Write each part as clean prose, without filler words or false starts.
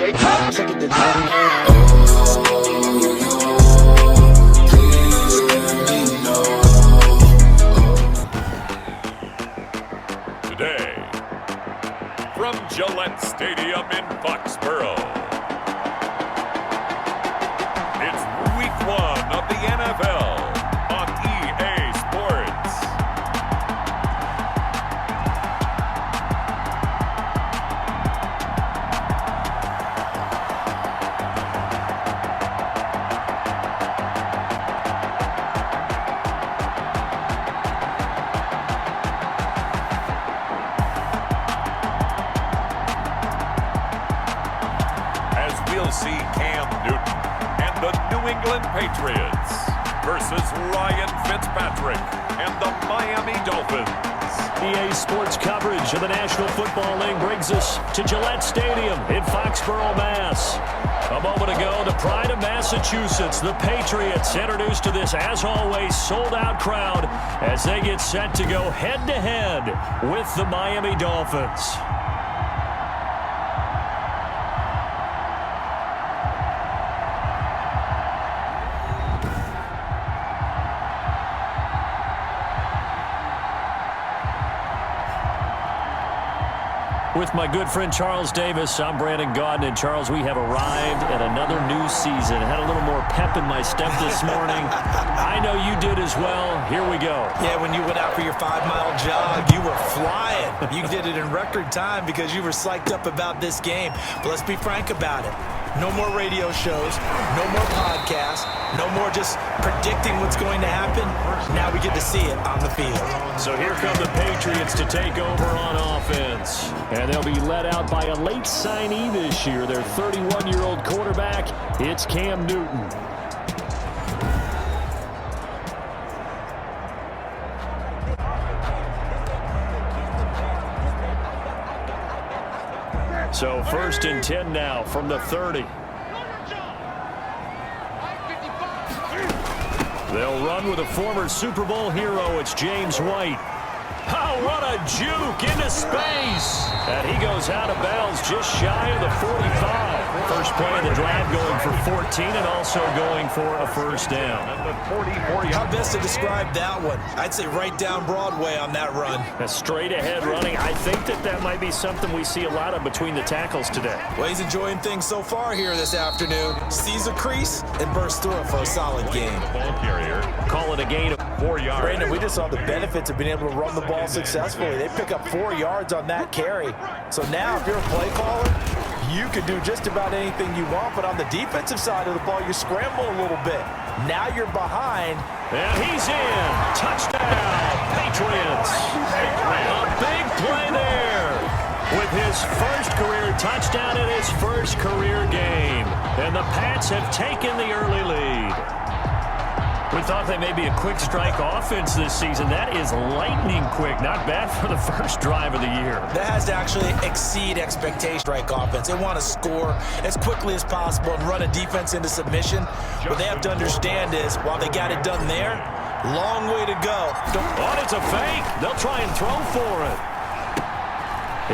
Today, from Gillette Stadium in Foxborough, it's Week 1 of the NFL on EA Sports. We'll see Cam Newton and the New England Patriots versus Ryan Fitzpatrick and the Miami Dolphins. EA Sports coverage of the National Football League brings us to Gillette Stadium in Foxborough, Mass. A moment ago, the pride of Massachusetts, the Patriots, introduced to this, as always, sold-out crowd as they get set to go head-to-head with the Miami Dolphins. With my good friend Charles Davis, I'm Brandon Gaudin. And Charles, we have arrived at another new season. Had a little more pep in my step this morning. I know you did as well. Here we go. Yeah, when you went out for your 5-mile jog, you were flying. You did it in record time because you were psyched up about this game. But let's be frank about it. No more radio shows, no more podcasts, no more just predicting what's going to happen. Now we get to see it on the field. So here come the Patriots to take over on offense. And they'll be led out by a late signee this year, their 31-year-old quarterback. It's Cam Newton. So 1st and 10 now from the 30. They'll run with a former Super Bowl hero. It's James White. Oh, what a juke into space. And he goes out of bounds just shy of the 45. First play of the drive going for 14 and also going for a first down. How best to describe that one? I'd say right down Broadway on that run. A straight ahead running. I think that might be something we see a lot of between the tackles today. Well, he's enjoying things so far here this afternoon. Sees a crease and bursts through it for a solid game. Call it a gain of 4 yards. Brandon, we just saw the benefits of being able to run the ball successfully. They pick up 4 yards on that carry. So now if you're a play caller, you can do just about anything you want, but on the defensive side of the ball, you scramble a little bit. Now you're behind. And he's in. Touchdown, Patriots. A big play there with his first career touchdown in his first career game. And the Pats have taken the early lead. We thought they may be a quick strike offense this season. That is lightning quick. Not bad for the first drive of the year. That has to actually exceed expectation. Strike offense. They want to score as quickly as possible and run a defense into submission. What they have to understand is, while they got it done there, long way to go. Oh, it's a fake. They'll try and throw for it.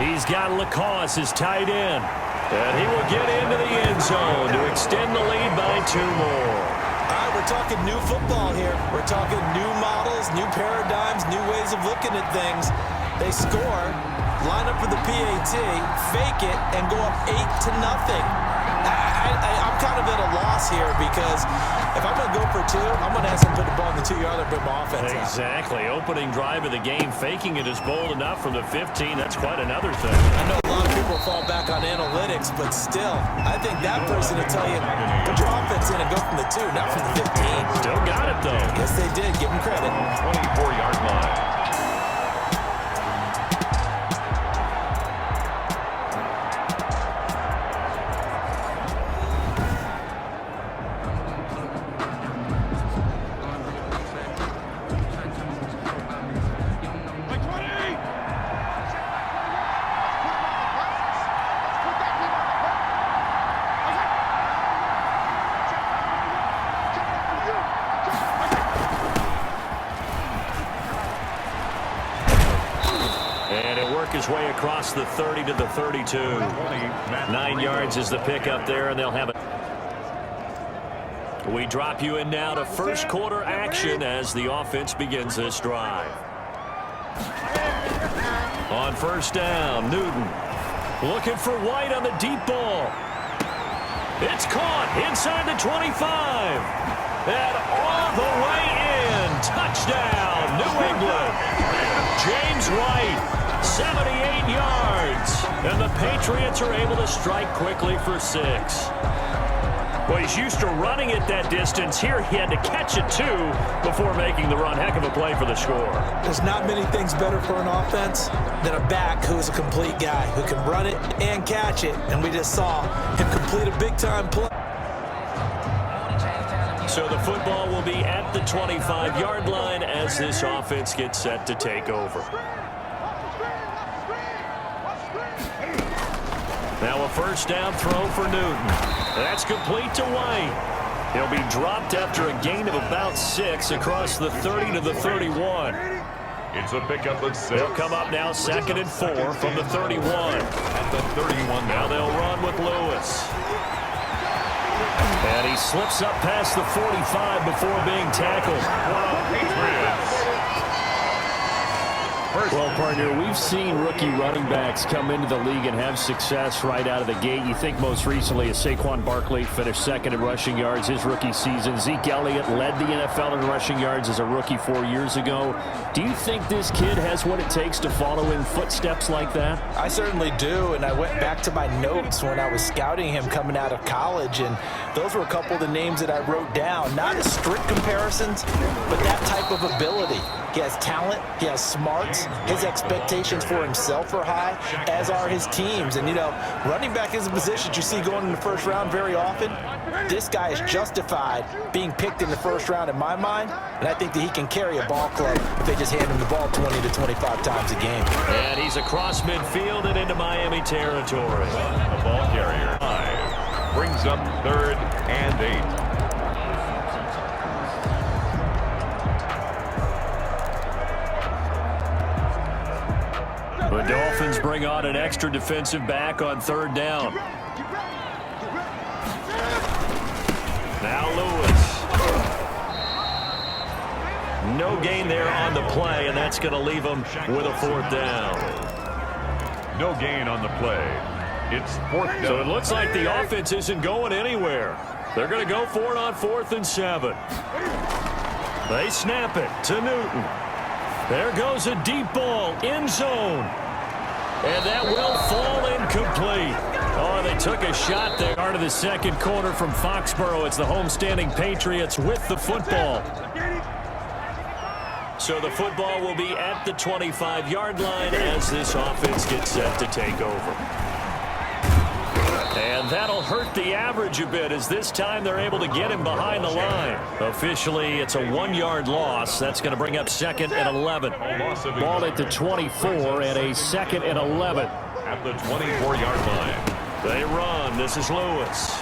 He's got Lacoste, his tight end. And he will get into the end zone to extend the lead by 2 more. We're talking new football here. We're talking new models, new paradigms, new ways of looking at things. They score, line up for the PAT, fake it, and go up 8-0. I'm kind of at a loss here because if I'm going to go for 2, I'm going to ask them to put the ball in the 2-yard and bring my offense out. Exactly. Opening drive of the game, faking it is bold enough from the 15. That's quite another thing. I know a lot of people fall back on analytics, but still, I think that person will tell you, put your offense in and go from the 2, not from the 15. Still got it, though. Yes, they did. Give them credit. 24-yard line. work his way across the 30 to the 32. 9 yards is the pickup there, and they'll have it. We drop you in now to first quarter action as the offense begins this drive. On first down, Newton looking for White on the deep ball. It's caught inside the 25. And all the way in. Touchdown, New England. James White, 78 yards. And the Patriots are able to strike quickly for 6. Well, he's used to running it that distance. Here he had to catch it, too, before making the run. Heck of a play for the score. There's not many things better for an offense than a back who is a complete guy, who can run it and catch it. And we just saw him complete a big-time play. So the football will be at the 25-yard line as this offense gets set to take over. Now a first down throw for Newton. That's complete to White. He'll be dropped after a gain of about 6 across the 30 to the 31. It's a pickup of 6. They'll come up now 2nd and 4 from the 31. At the 31 now they'll run with Lewis. And he slips up past the 45 before being tackled. Well, partner, we've seen rookie running backs come into the league and have success right out of the gate. You think most recently as Saquon Barkley finished 2nd in rushing yards his rookie season. Zeke Elliott led the NFL in rushing yards as a rookie 4 years ago. Do you think this kid has what it takes to follow in footsteps like that? I certainly do, and I went back to my notes when I was scouting him coming out of college, and those were a couple of the names that I wrote down. Not as strict comparisons, but that type of ability. He has talent, he has smarts, his expectations for himself are high, as are his teams. And, you know, running back is a position that you see going in the first round very often. This guy is justified being picked in the first round in my mind, and I think that he can carry a ball club if they just hand him the ball 20 to 25 times a game. And he's across midfield and into Miami territory. The ball carrier 5 brings up 3rd and 8. The Dolphins bring on an extra defensive back on 3rd down. Now Lewis. No gain there on the play, and that's going to leave him with a 4th down. No gain on the play. It's 4th down. So it looks like the offense isn't going anywhere. They're going to go for it on 4th and 7. They snap it to Newton. There goes a deep ball, end zone. And that will fall incomplete. Oh, they took a shot there. Part of the 2nd quarter from Foxborough. It's the homestanding Patriots with the football. So the football will be at the 25-yard line as this offense gets set to take over. And that'll hurt the average a bit as this time they're able to get him behind the line. Officially, it's a 1-yard loss. That's going to bring up 2nd and 11. Ball at the 24 and a 2nd and 11. At the 24-yard line. They run. This is Lewis.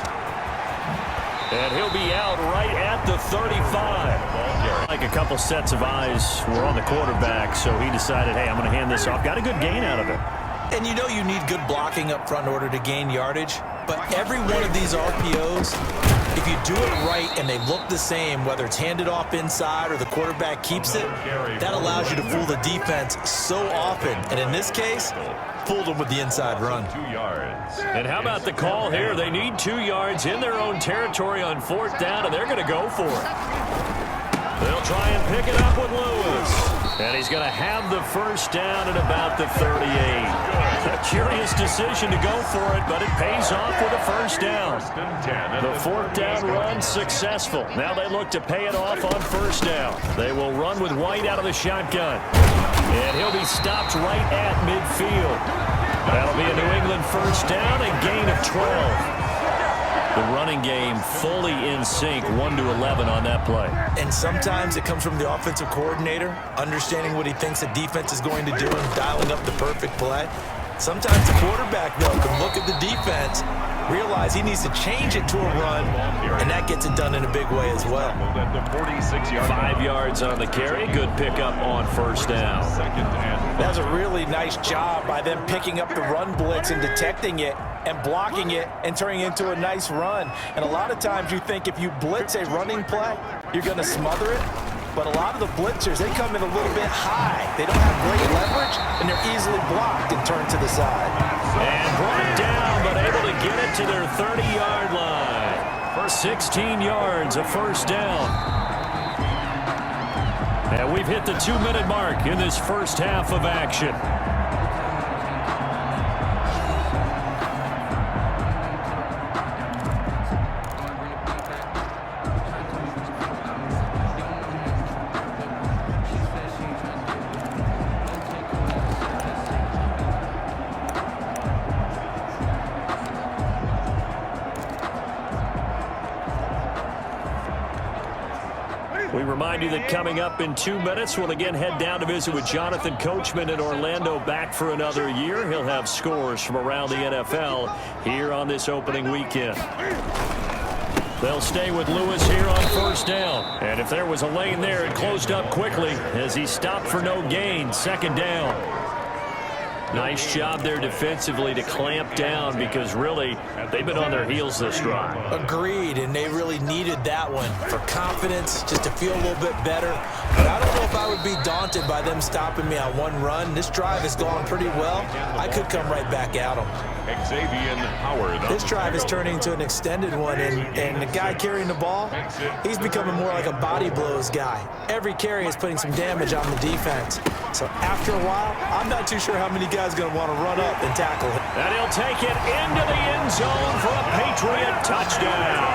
And he'll be out right at the 35. Like a couple sets of eyes were on the quarterback, so he decided, hey, I'm going to hand this off. Got a good gain out of it. And you know you need good blocking up front in order to gain yardage. But every one of these RPOs, if you do it right and they look the same, whether it's handed off inside or the quarterback keeps it, that allows you to fool the defense so often. And in this case, fooled them with the inside run. 2 yards. And how about the call here? They need 2 yards in their own territory on 4th down, and they're going to go for it. They'll try and pick it up with Lewis. And he's going to have the first down at about the 38. A curious decision to go for it, but it pays off with a first down. The 4th down run successful. Now they look to pay it off on 1st down. They will run with White out of the shotgun. And he'll be stopped right at midfield. That'll be a New England first down, a gain of 12. The running game fully in sync, 1-11 on that play. And sometimes it comes from the offensive coordinator, understanding what he thinks the defense is going to do and dialing up the perfect play. Sometimes the quarterback, though, can look at the defense realize he needs to change it to a run, and that gets it done in a big way as well. 5 yards on the carry. Good pickup on first down. That was a really nice job by them picking up the run blitz and detecting it and blocking it and turning it into a nice run. And a lot of times you think if you blitz a running play, you're going to smother it. But a lot of the blitzers, they come in a little bit high. They don't have great leverage, and they're easily blocked and turned to the side. And brought down, but able to get it to their 30-yard line. For 16 yards, a first down. And we've hit the 2-minute mark in this first half of action. We remind you that coming up in 2 minutes, we'll again head down to visit with Jonathan Coachman in Orlando, back for another year. He'll have scores from around the NFL here on this opening weekend. They'll stay with Lewis here on first down. And if there was a lane there, it closed up quickly as he stopped for no gain. Second down. Nice job there defensively to clamp down because really they've been on their heels this drive. Agreed, and they really needed that one for confidence, just to feel a little bit better. But I don't know if I would be daunted by them stopping me on one run. This drive has gone pretty well. I could come right back at them. This drive is turning into an extended one, and the guy carrying the ball, he's becoming more like a body blows guy. Every carry is putting some damage on the defense. So after a while, I'm not too sure how many guys are going to want to run up and tackle him. And he'll take it into the end zone for a Patriot touchdown.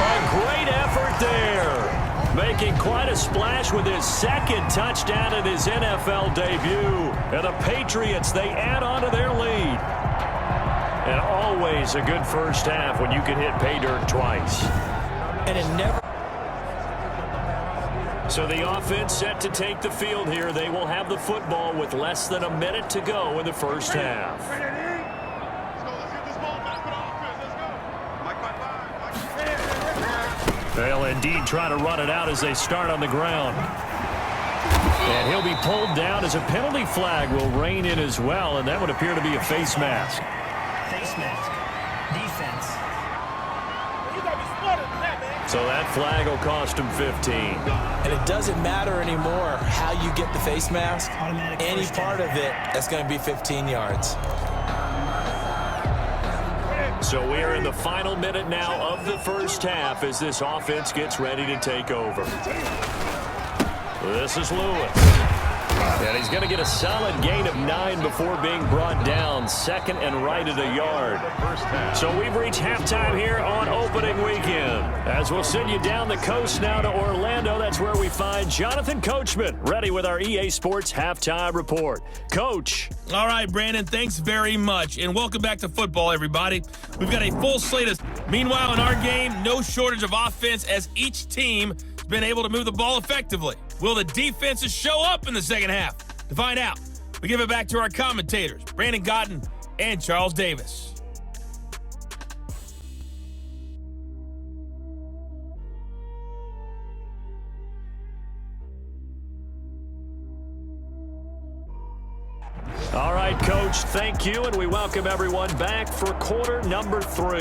A great effort there. Making quite a splash with his second touchdown in his NFL debut. And the Patriots, they add on to their lead. And always a good first half when you can hit pay dirt twice. And it never... So the offense set to take the field here. They will have the football with less than a minute to go in the first half. They'll indeed try to run it out as they start on the ground. And he'll be pulled down as a penalty flag will rein in as well, and that would appear to be a face mask. Face mask. Defense. So that flag will cost him 15. And it doesn't matter anymore how you get the face mask. Any part of it, that's going to be 15 yards. So we are in the final minute now of the first half as this offense gets ready to take over. This is Lewis. And he's going to get a solid gain of 9 before being brought down. Second and right at a yard. So we've reached halftime here on opening weekend. As we'll send you down the coast now to Orlando, that's where we find Jonathan Coachman ready with our EA Sports halftime report. Coach. All right, Brandon, thanks very much. And welcome back to football, everybody. We've got a full slate of... Meanwhile, in our game, no shortage of offense as each team has been able to move the ball effectively. Will the defenses show up in the second half? To find out, we give it back to our commentators, Brandon Godden and Charles Davis. All right, Coach, thank you, and we welcome everyone back for quarter number 3.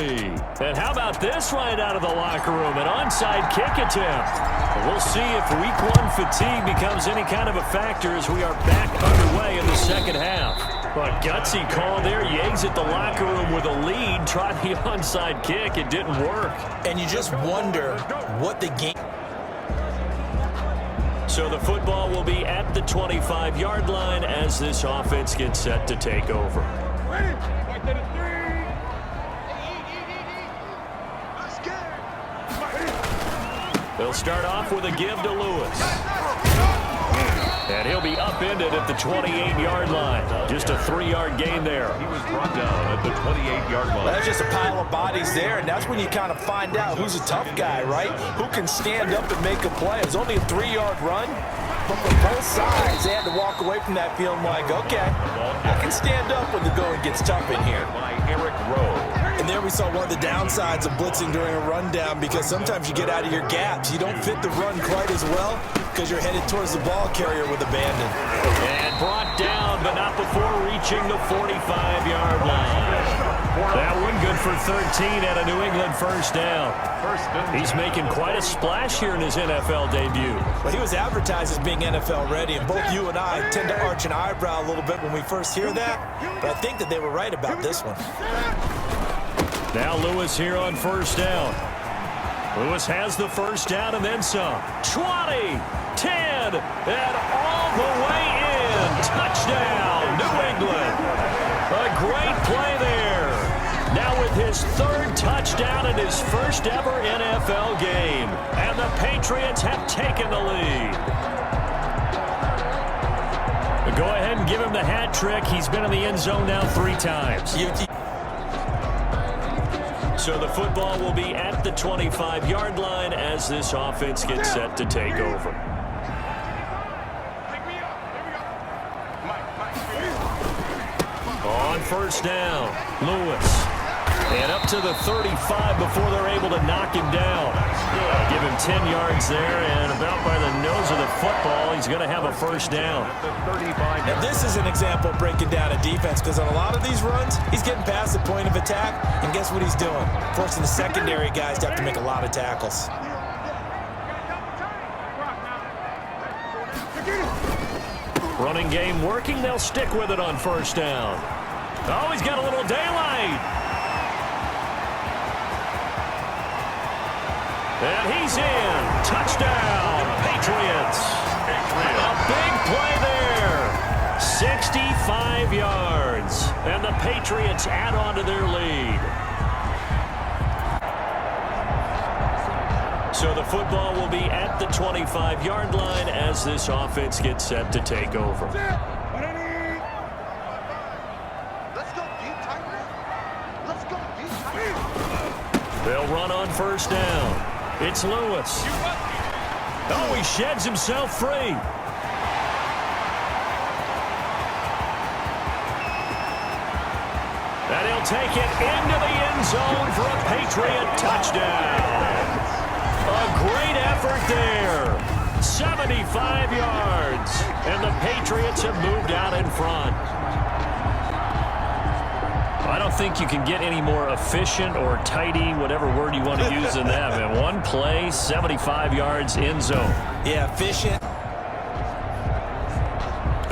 And how about this right out of the locker room, an onside kick attempt. We'll see if week 1 fatigue becomes any kind of a factor as we are back underway in the second half. But gutsy call there. You exit the locker room with a lead, try the onside kick. It didn't work. And you just wonder what the game... So the football will be at the 25-yard line as this offense gets set to take over. They'll start off with a give to Lewis. And he'll be upended at the 28-yard line. Just a 3-yard gain there. He was brought down at the 28-yard line. That's just a pile of bodies there, and that's when you kind of find out who's a tough guy, right? Who can stand up and make a play. It was only a 3-yard run, but from both sides, they had to walk away from that feeling like, okay, I can stand up when the going gets tough in here. By Eric Rowe. And And there we saw one of the downsides of blitzing during a rundown, because sometimes you get out of your gaps. You don't fit the run quite as well because you're headed towards the ball carrier with abandon. And brought down, but not before reaching the 45-yard line. That one good for 13 at a New England first down. He's making quite a splash here in his NFL debut. Well, he was advertised as being NFL ready, and both you and I tend to arch an eyebrow a little bit when we first hear that, but I think that they were right about this one. Now Lewis here on first down. Lewis has the first down and then some. 20, 10, and all the way in. Touchdown, New England. A great play there. Now with his third touchdown in his first ever NFL game. And the Patriots have taken the lead. Go ahead and give him the hat trick. He's been in the end zone now 3 times. So the football will be at the 25-yard line as this offense gets set to take over. On first down, Lewis. And up to the 35 before they're able to knock him down. Give him 10 yards there, and about by the nose of the football, he's going to have a first down. Now this is an example of breaking down a defense, because on a lot of these runs, he's getting past the point of attack, and guess what he's doing? Forcing the secondary guys to have to make a lot of tackles. Running game working. They'll stick with it on first down. Oh, he's got a little daylight. And he's in. Touchdown, Patriots. A big play there. 65 yards. And the Patriots add on to their lead. So the football will be at the 25-yard line as this offense gets set to take over. They'll run on first down. It's Lewis. Oh, he sheds himself free. And he'll take it into the end zone for a Patriot touchdown. A great effort there. 75 yards. And the Patriots have moved out in front. I don't think you can get any more efficient or tidy, whatever word you want to use in that. Man, one play, 75 yards, end zone. Yeah, efficient.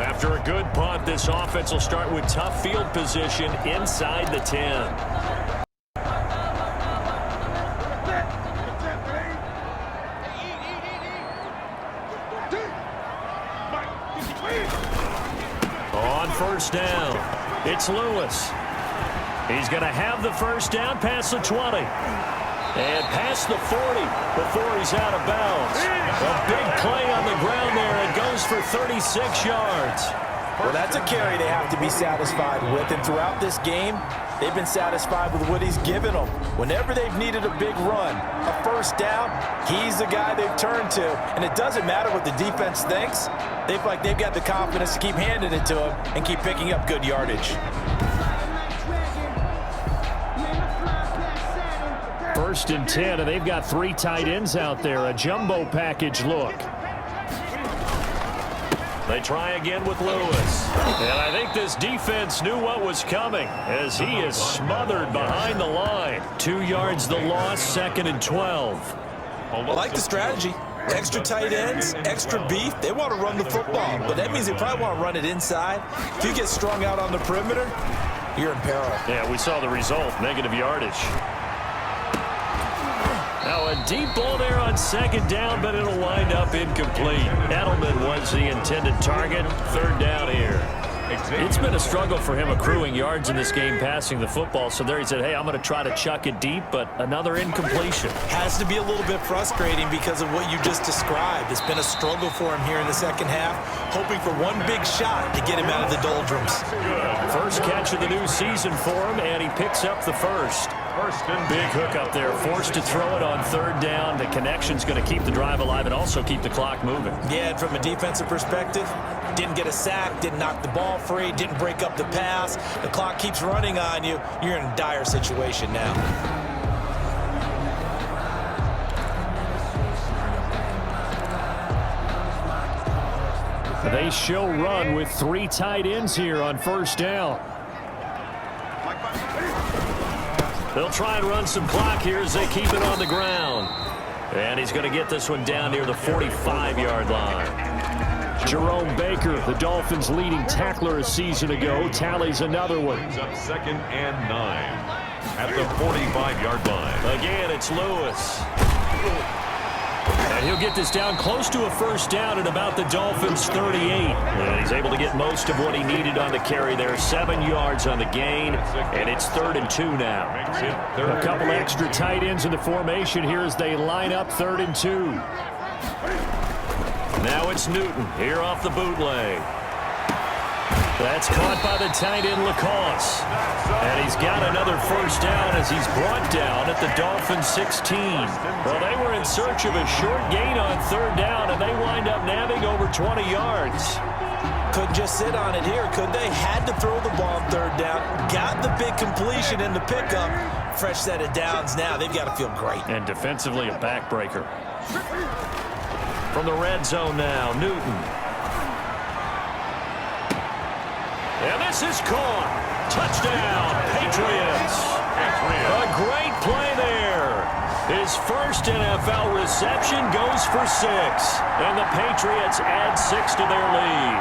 After a good punt, this offense will start with tough field position inside the 10. On first down, it's Lewis. He's going to have the first down past the 20. And past the 40 before he's out of bounds. A big play on the ground there. It goes for 36 yards. Well, that's a carry they have to be satisfied with. And throughout this game, they've been satisfied with what he's given them. Whenever they've needed a big run, a first down, he's the guy they've turned to. And it doesn't matter what the defense thinks. They feel like they've got the confidence to keep handing it to him and keep picking up good yardage. First and 10, and they've got 3 tight ends out there. A jumbo package look. They try again with Lewis. And I think this defense knew what was coming as he is smothered behind the line. 2 yards the loss, 2nd and 12. I like the strategy. Extra tight ends, extra beef. They want to run the football, but that means they probably want to run it inside. If you get strung out on the perimeter, you're in peril. Yeah, we saw the result, negative yardage. Now a deep ball there on 2nd down, but it'll wind up incomplete. Edelman was the intended target. 3rd down here. It's been a struggle for him accruing yards in this game passing the football. So there he said, hey, I'm going to try to chuck it deep, but another incompletion. Has to be a little bit frustrating because of what you just described. It's been a struggle for him here in the second half, hoping for one big shot to get him out of the doldrums. First catch of the new season for him, and he picks up the first. Big hook up there, forced to throw it on 3rd down. The connection's going to keep the drive alive and also keep the clock moving. Yeah, and from a defensive perspective, Didn't get a sack, didn't knock the ball free, didn't break up the pass. The clock keeps running on you. You're in a dire situation now. They show run with 3 tight ends here on first down. They'll try and run some clock here as they keep it on the ground. And he's going to get this one down near the 45-yard line. Jerome Baker, the Dolphins' leading tackler a season ago, tallies another one. Up 2nd and 9 at the 45-yard line. Again, it's Lewis. And he'll get this down close to a first down at about the Dolphins' 38. And he's able to get most of what he needed on the carry there. 7 yards on the gain, and it's 3rd and 2 now. A couple extra tight ends in the formation here as they line up 3rd and 2. Now it's Newton here off the bootleg. That's caught by the tight end Lacoste. And he's got another first down as he's brought down at the Dolphins' 16. Well, they were in search of a short gain on 3rd down, and they wind up nabbing over 20 yards. Couldn't just sit on it here, could they? Had to throw the ball on 3rd down. Got the big completion in the pickup. Fresh set of downs now. They've got to feel great. And defensively, a backbreaker. From the red zone now, Newton. And this is caught. Touchdown, Patriots. A great play there. His first NFL reception goes for 6. And the Patriots add 6 to their lead.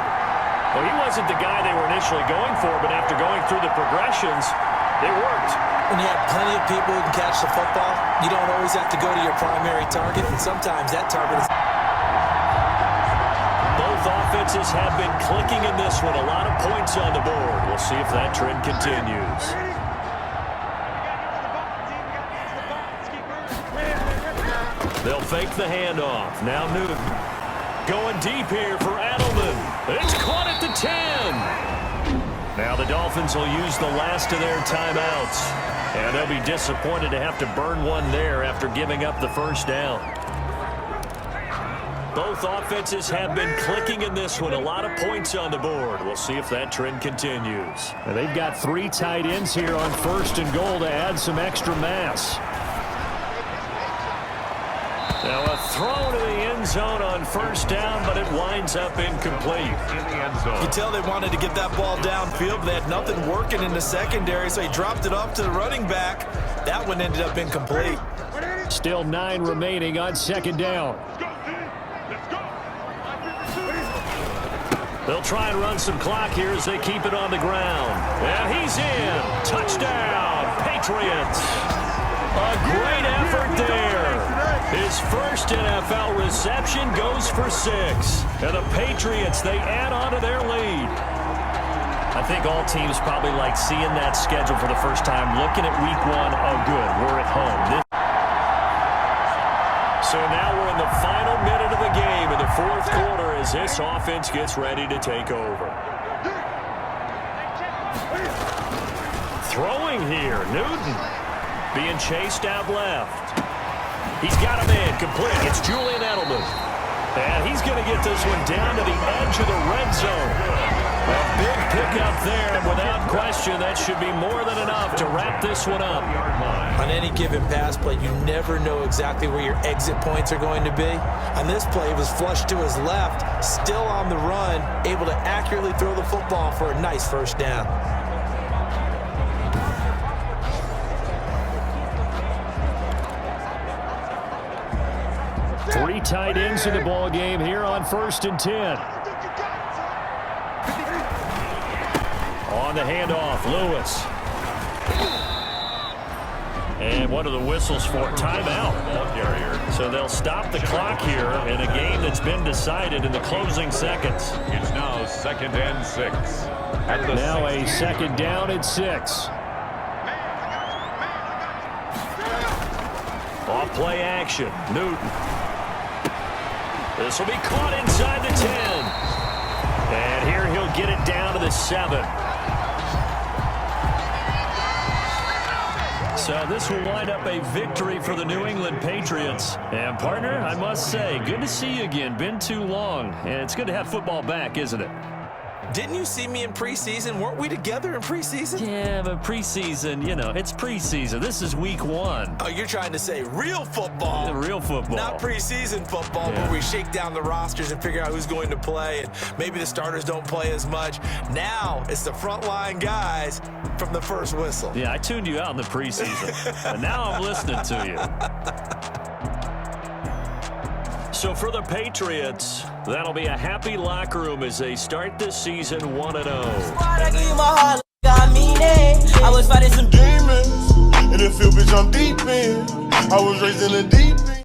Well, he wasn't the guy they were initially going for, but after going through the progressions, it worked. When you have plenty of people who can catch the football, you don't always have to go to your primary target, and sometimes that target is... Both offenses have been clicking in this one. A lot of points on the board. We'll see if that trend continues. They'll fake the handoff. Now Newton. Going deep here for Edelman. It's caught at the 10. Now the Dolphins will use the last of their timeouts. And they'll be disappointed to have to burn one there after giving up the first down. Both offenses have been clicking in this one. A lot of points on the board. We'll see if that trend continues. And they've got 3 tight ends here on 1st and goal to add some extra mass. Now a throw to the end zone on first down, but it winds up incomplete. In the end zone. You tell they wanted to get that ball downfield, but they had nothing working in the secondary, so he dropped it off to the running back. That one ended up incomplete. Still 9 remaining on 2nd down. They'll try and run some clock here as they keep it on the ground. And he's in. Touchdown, Patriots. A great effort there. His first NFL reception goes for 6. And the Patriots, they add on to their lead. I think all teams probably like seeing that schedule for the first time. Looking at week 1, oh good, we're at home. So now we're in the final minute of the game in the 4th quarter as this offense gets ready to take over. Throwing here, Newton being chased out left. He's got a man complete. It's Julian Edelman. And he's going to get this one down to the edge of the red zone. A big pickup there, and without question, that should be more than enough to wrap this one up. On any given pass play, you never know exactly where your exit points are going to be. On this play, it was flushed to his left, still on the run, able to accurately throw the football for a nice first down. Three tight ends in the ball game here on 1st and 10. On the handoff, Lewis. And what are the whistles for? Timeout. So they'll stop the clock here in a game that's been decided in the closing seconds. It's now 2nd and 6. At the Now 16. a 2nd down and 6. Off play action, Newton. This will be caught inside the 10. And here he'll get it down to the 7. So this will wind up a victory for the New England Patriots. And partner, I must say, good to see you again. Been too long. And it's good to have football back, isn't it? Didn't you see me in preseason? Weren't we together in preseason? Yeah, but preseason, it's preseason. This is week 1. Oh, you're trying to say real football. Real football. Not preseason football, Yeah. where we shake down the rosters and figure out who's going to play, and maybe the starters don't play as much. Now it's the frontline guys from the first whistle. Yeah, I tuned you out in the preseason. But now I'm listening to you. So for the Patriots, that'll be a happy locker room as they start this season 1-0. I give you my heart, I mean it. I was fighting some demons in the field, bitch, I'm deep in. I was raised in the deep end.